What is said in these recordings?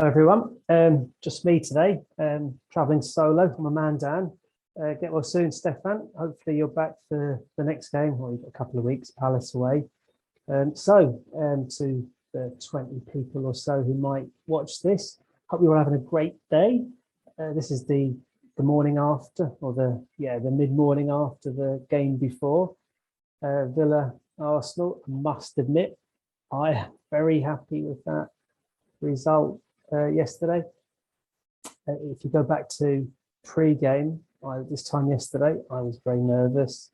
Hello everyone, just me today, travelling solo. I'm a man down. Get well soon, Stefan. Hopefully you're back for the next game. Well, you've got a couple of weeks, Palace away. To the 20 people or so who might watch this, hope you're all having a great day. This is the morning after, or the mid-morning after the game before. Villa Arsenal. I must admit, I am very happy with that result yesterday. If you go back to pre-game, this time yesterday, I was very nervous.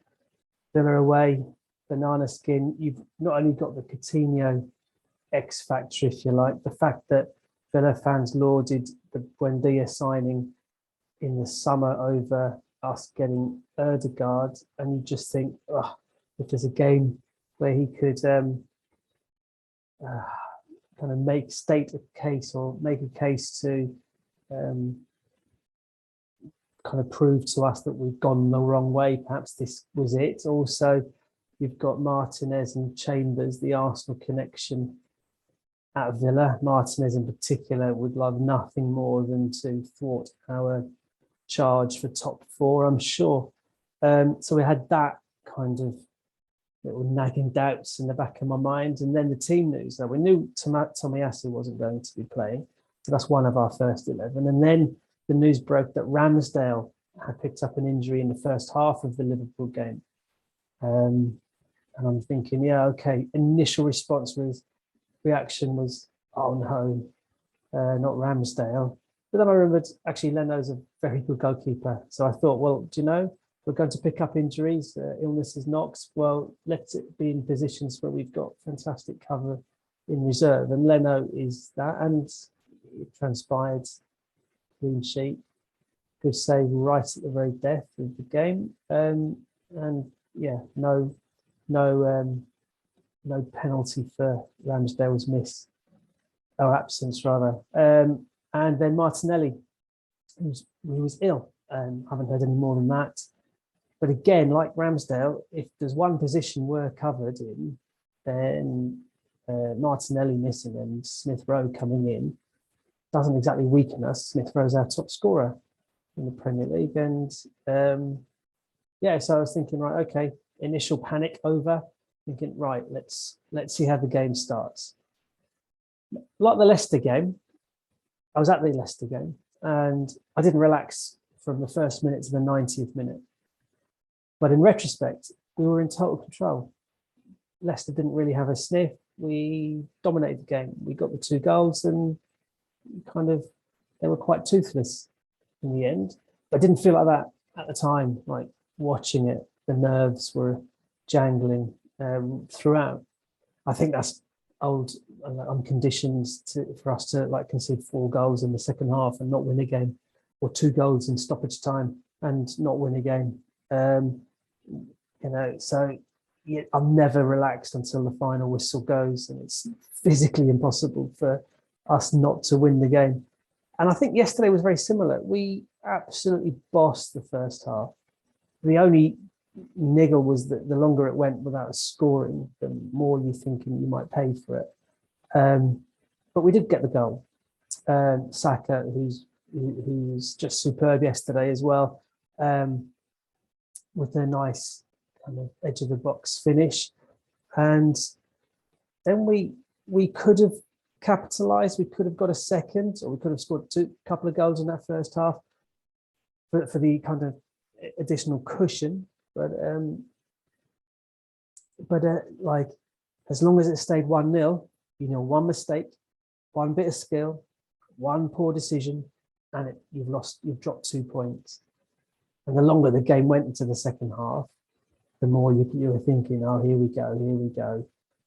Villa away, banana skin. You've not only got the Coutinho X factor, if you like, the fact that Villa fans lauded the Buendia signing in the summer over us getting Erdegaard, and you just think, oh, if there's a game where he could kind of state a case or make a case to kind of prove to us that we've gone the wrong way, perhaps this was it. Also, you've got Martinez and Chambers, the Arsenal connection at Villa. Martinez in particular would love nothing more than to thwart our charge for top four, I'm sure. So we had that kind of little nagging doubts in the back of my mind. And then the team news. Now, we knew Tomiyasu wasn't going to be playing. So that's one of our first 11. And then the news broke that Ramsdale had picked up an injury in the first half of the Liverpool game. And I'm thinking, yeah, okay. Initial reaction was, oh no, not Ramsdale. But then I remembered, actually, Leno's a very good goalkeeper. So I thought, well, do you know, we're going to pick up injuries, illnesses, knocks. Well, let it be in positions where we've got fantastic cover in reserve. And Leno is that. And it transpired, clean sheet, good save right at the very death of the game. And yeah, no penalty for Ramsdale's miss, or absence rather. And then Martinelli, who was ill. I haven't heard any more than that. But again, like Ramsdale, if there's one position we're covered in, then Martinelli missing and Smith Rowe coming in doesn't exactly weaken us. Smith Rowe's our top scorer in the Premier League. And so I was thinking, right, okay, initial panic over, thinking, right, let's see how the game starts. Like the Leicester game, I was at the Leicester game and I didn't relax from the first minute to the 90th minute. But in retrospect, we were in total control. Leicester didn't really have a sniff. We dominated the game. We got the 2 goals and they were quite toothless in the end. But I didn't feel like that at the time, like watching it. The nerves were jangling throughout. I think that's old. I'm conditioned for us to like concede 4 goals in the second half and not win a game, or 2 goals in stoppage time and not win a game. So yeah, I'm never relaxed until the final whistle goes, and it's physically impossible for us not to win the game. And I think yesterday was very similar. We absolutely bossed the first half. The only niggle was that the longer it went without scoring, the more you're thinking you might pay for it. But we did get the goal. Saka, who's just superb yesterday as well. With a nice kind of edge of the box finish. And then we could have capitalized. We could have got a second, or we could have scored a couple of goals in that first half for the kind of additional cushion. But like, as long as it stayed 1-0, one mistake, one bit of skill, one poor decision, and you've dropped 2 points. And the longer the game went into the second half, the more you were thinking, oh, here we go.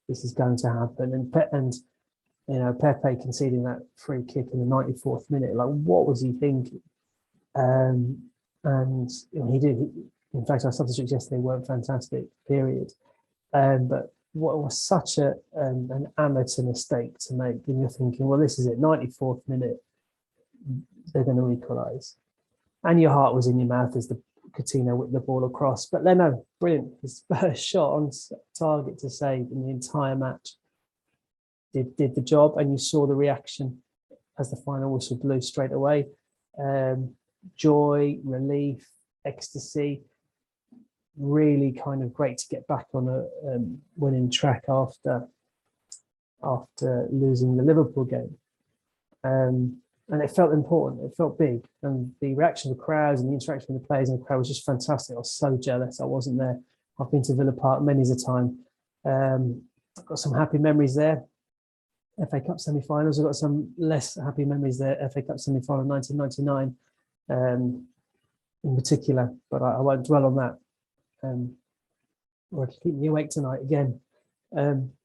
This is going to happen. And Pepe conceding that free kick in the 94th minute, like, what was he thinking? And he did. In fact, our substitutes yesterday weren't fantastic, period. But what was such an amateur mistake to make, and you're thinking, well, this is it, 94th minute, they're going to equalise. And your heart was in your mouth as the Coutinho whipped the ball across. But Leno, brilliant. His first shot on target to save in the entire match. Did the job, and you saw the reaction as the final whistle blew straight away. Joy, relief, ecstasy. Really kind of great to get back on a winning track after losing the Liverpool game. And it felt important, it felt big. And the reaction of the crowds and the interaction with the players and the crowd was just fantastic. I was so jealous I wasn't there. I've been to Villa Park many a time. I've got some happy memories there. FA Cup semi-finals, I've got some less happy memories there. FA Cup semi-final 1999 in particular, but I won't dwell on that. Or keep me awake tonight again.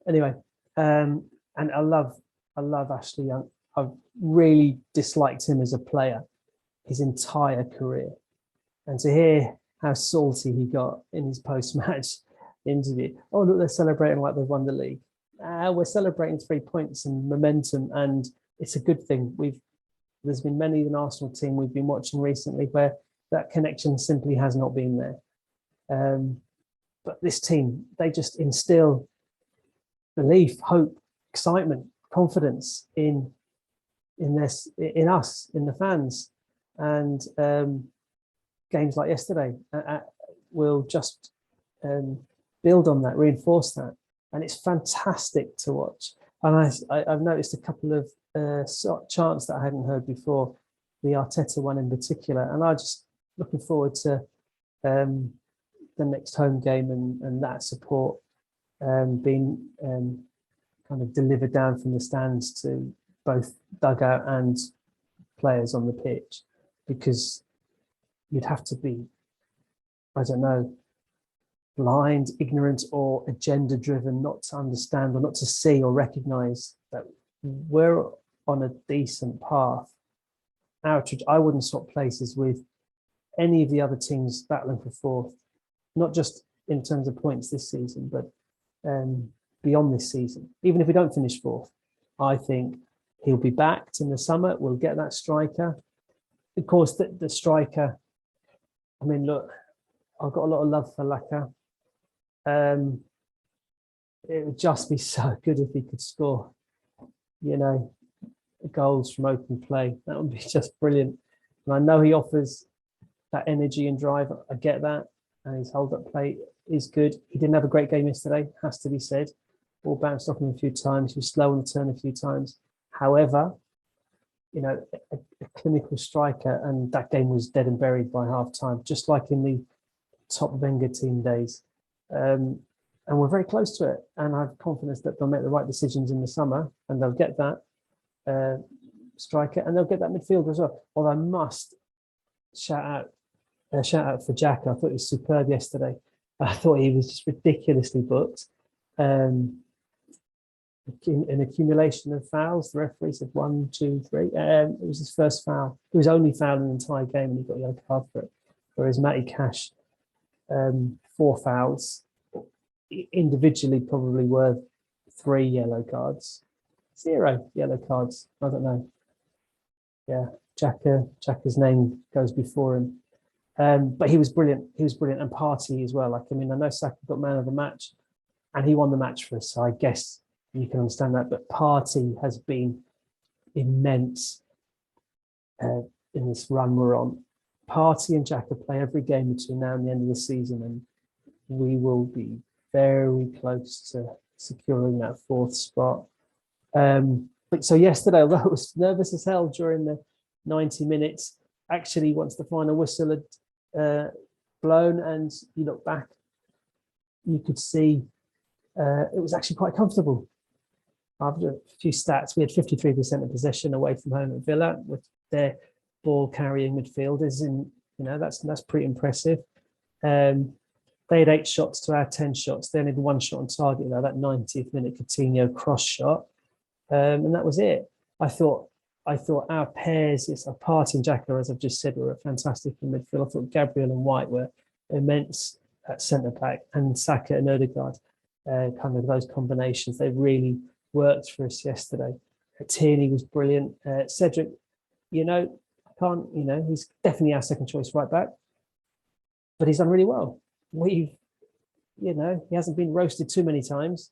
Anyway, and I love Ashley Young. I've really disliked him as a player his entire career. And to hear how salty he got in his post-match interview. Oh, look, they're celebrating like they've won the league. We're celebrating 3 points and momentum, and it's a good thing. There's been many an Arsenal team we've been watching recently where that connection simply has not been there. But this team, they just instill belief, hope, excitement, confidence in us, in the fans, and games like yesterday will just build on that, reinforce that, and it's fantastic to watch. And I've noticed a couple of chants that I hadn't heard before, the Arteta one in particular, and I'm just looking forward to the next home game and that support being kind of delivered down from the stands to both dugout and players on the pitch, because you'd have to be, I don't know, blind, ignorant, or agenda driven not to understand or not to see or recognize that we're on a decent path. I wouldn't swap places with any of the other teams battling for fourth, not just in terms of points this season, but beyond this season. Even if we don't finish fourth, I think he'll be backed in the summer. We'll get that striker. Of course, the striker, I mean, look, I've got a lot of love for Laka. It would just be so good if he could score, goals from open play. That would be just brilliant. And I know he offers that energy and drive. I get that. And his hold-up play is good. He didn't have a great game yesterday, has to be said. Ball bounced off him a few times. He was slow on the turn a few times. However, a clinical striker, and that game was dead and buried by half-time, just like in the top Wenger team days. And we're very close to it. And I have confidence that they'll make the right decisions in the summer, and they'll get that striker, and they'll get that midfielder as well. Although I must shout out for Jack. I thought he was superb yesterday. I thought he was just ridiculously booked. An accumulation of fouls. The referee said 1, 2, 3. It was his first foul. It was only foul in the entire game, and he got a yellow card for it. Whereas Matty Cash, 4 fouls, individually probably worth 3 yellow cards. 0 yellow cards. I don't know. Yeah, Xhaka's name goes before him. But he was brilliant. He was brilliant, and Partey as well. I know Saka got man of the match, and he won the match for us. So I guess you can understand that. But Partey has been immense in this run we're on. Partey and Xhaka play every game between now and the end of the season, and we will be very close to securing that 4th spot. But so yesterday, although I was nervous as hell during the 90 minutes, actually once the final whistle had blown and you look back, you could see it was actually quite comfortable. After a few stats, we had 53% of possession away from home at Villa with their ball carrying midfielders, and that's pretty impressive. They had 8 shots to our 10 shots. They only had 1 shot on target though, that 90th minute Coutinho cross shot, and that was it. I thought our pairs, it's a Partey and Xhaka, as I've just said, were fantastic in midfield. I thought Gabriel and White were immense at centre back, and Saka and Odegaard, kind of those combinations, they really worked for us yesterday. Tierney was brilliant. Cedric, he's definitely our second choice right back, but he's done really well. He hasn't been roasted too many times.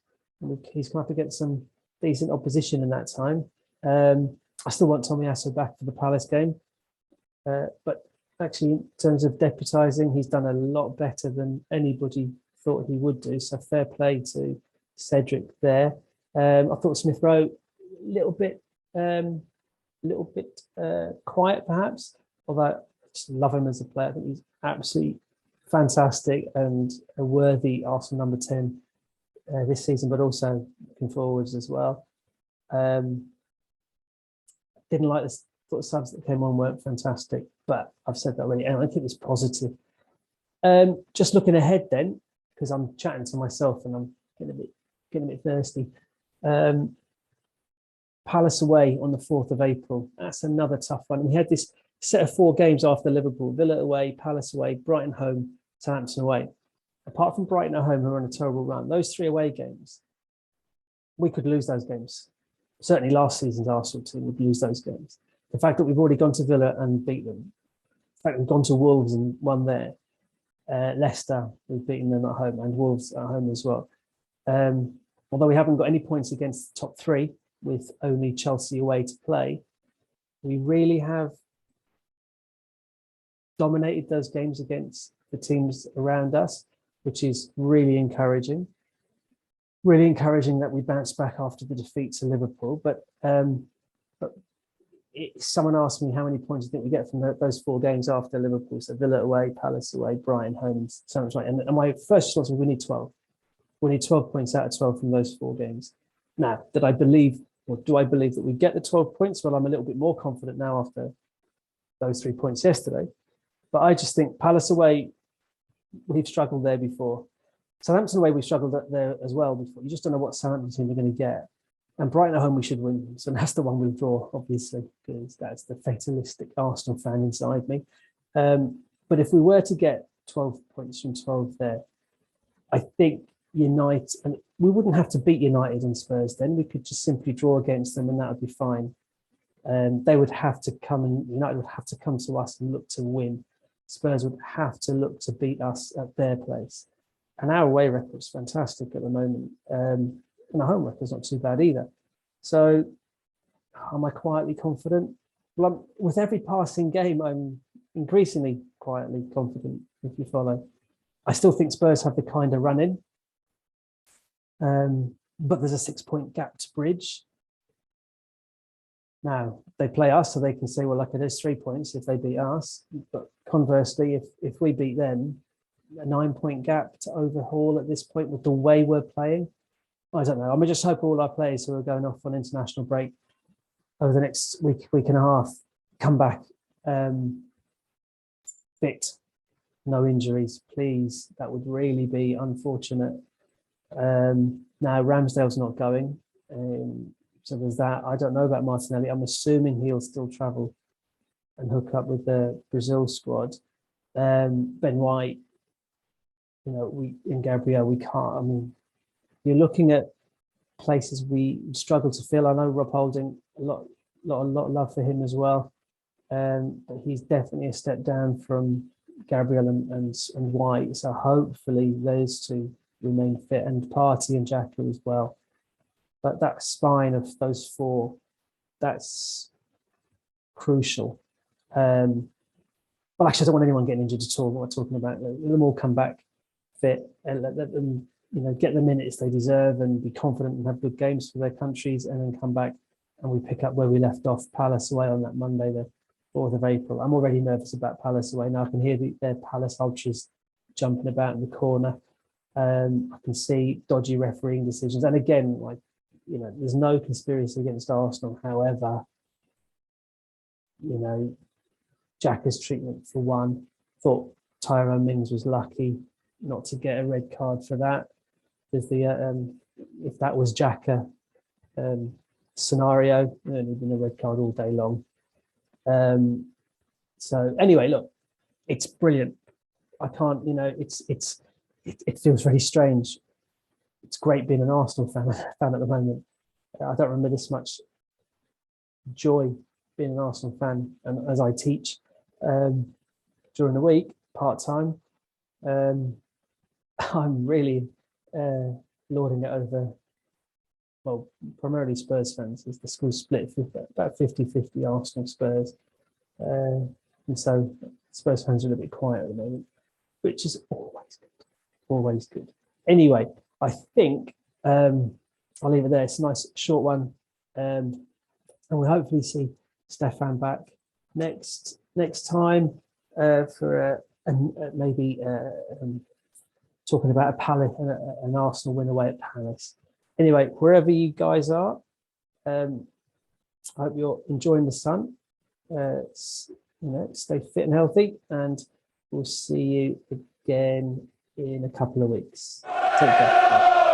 He's come up against some decent opposition in that time. I still want Tommy Asso back for the Palace game. But actually, in terms of deputising, he's done a lot better than anybody thought he would do. So fair play to Cedric there. I thought Smith Rowe a little bit quiet, perhaps. Although I just love him as a player. I think he's absolutely fantastic and a worthy Arsenal number 10 this season, but also looking forwards as well. Didn't like this. Thought the subs that came on weren't fantastic, but I've said that already, and I think it's positive. Just looking ahead then, because I'm chatting to myself and I'm getting a bit thirsty. Palace away on the 4th of April. That's another tough one. We had this set of 4 games after Liverpool: Villa away, Palace away, Brighton home, Southampton away. Apart from Brighton at home, who are on a terrible run, those 3 away games, we could lose those games. Certainly last season's Arsenal team would lose those games. The fact that we've already gone to Villa and beat them, the fact we've gone to Wolves and won there, Leicester, we've beaten them at home, and Wolves at home as well. Although we haven't got any points against the top 3, with only Chelsea away to play, we really have dominated those games against the teams around us, which is really encouraging. Really encouraging that we bounced back after the defeat to Liverpool. But someone asked me how many points I think we get from those 4 games after Liverpool. So Villa away, Palace away, Brighton home, and so much like. And my first response was we need 12. We need 12 points out of 12 from those 4 games. Now, do I believe that we get the 12 points? Well, I'm a little bit more confident now after those 3 points yesterday. But I just think Palace away, we've struggled there before. Southampton away, we struggled there as well before. You just don't know what Southampton team are going to get. And Brighton at home, we should win. So that's the one we'll draw, obviously, because that's the fatalistic Arsenal fan inside me. But if we were to get 12 points from 12 there, I think United, and we wouldn't have to beat United and Spurs then. We could just simply draw against them and that would be fine. They would have to come, and United would have to come to us and look to win. Spurs would have to look to beat us at their place. And our away record is fantastic at the moment. And our home record is not too bad either. So am I quietly confident? Well, with every passing game, I'm increasingly quietly confident, if you follow. I still think Spurs have the kind of run in. But there's a 6-point gap to bridge. Now, they play us, so they can say, well, okay, there's 3 points if they beat us. But conversely, if we beat them, a 9-point gap to overhaul at this point with the way we're playing. I don't know. I mean, just hope all our players who are going off on international break over the next week and a half come back fit, no injuries, please. That would really be unfortunate. Now, Ramsdale's not going. So there's that. I don't know about Martinelli. I'm assuming he'll still travel and hook up with the Brazil squad. Ben White, in Gabriel, we can't. I mean, you're looking at places we struggle to fill. I know Rob Holding, a lot of love for him as well. But he's definitely a step down from Gabriel and White. So hopefully those 2 remain fit, and Partey and Xhaka as well. But that spine of those 4, that's crucial. Well, actually, I don't want anyone getting injured at all. What we're talking about, let them all come back fit and let them, get the minutes they deserve and be confident and have good games for their countries, and then come back and we pick up where we left off. Palace away on that Monday, the 4th of April. I'm already nervous about Palace away now. I can hear their Palace ultras jumping about in the corner. I can see dodgy refereeing decisions, and again, there's no conspiracy against Arsenal. However, Xhaka's treatment for one, thought Tyrone Mings was lucky not to get a red card for that. There's the if that was Xhaka scenario, it would have been a red card all day long. So anyway, look, it's brilliant. I can't, it feels very strange. It's great being an Arsenal fan at the moment. I don't remember this much joy being an Arsenal fan, and as I teach during the week part-time, I'm really lording it over well, primarily Spurs fans, as the school split about 50-50 Arsenal Spurs. And so Spurs fans are a little bit quiet at the moment, which is always good. Always good. Anyway, I think I'll leave it there. It's a nice short one. And we'll hopefully see Stefan back next time for maybe talking about a Palace and an Arsenal win away at Palace. Anyway, wherever you guys are, I hope you're enjoying the sun. Stay fit and healthy, and we'll see you again in a couple of weeks. Take care. Bye.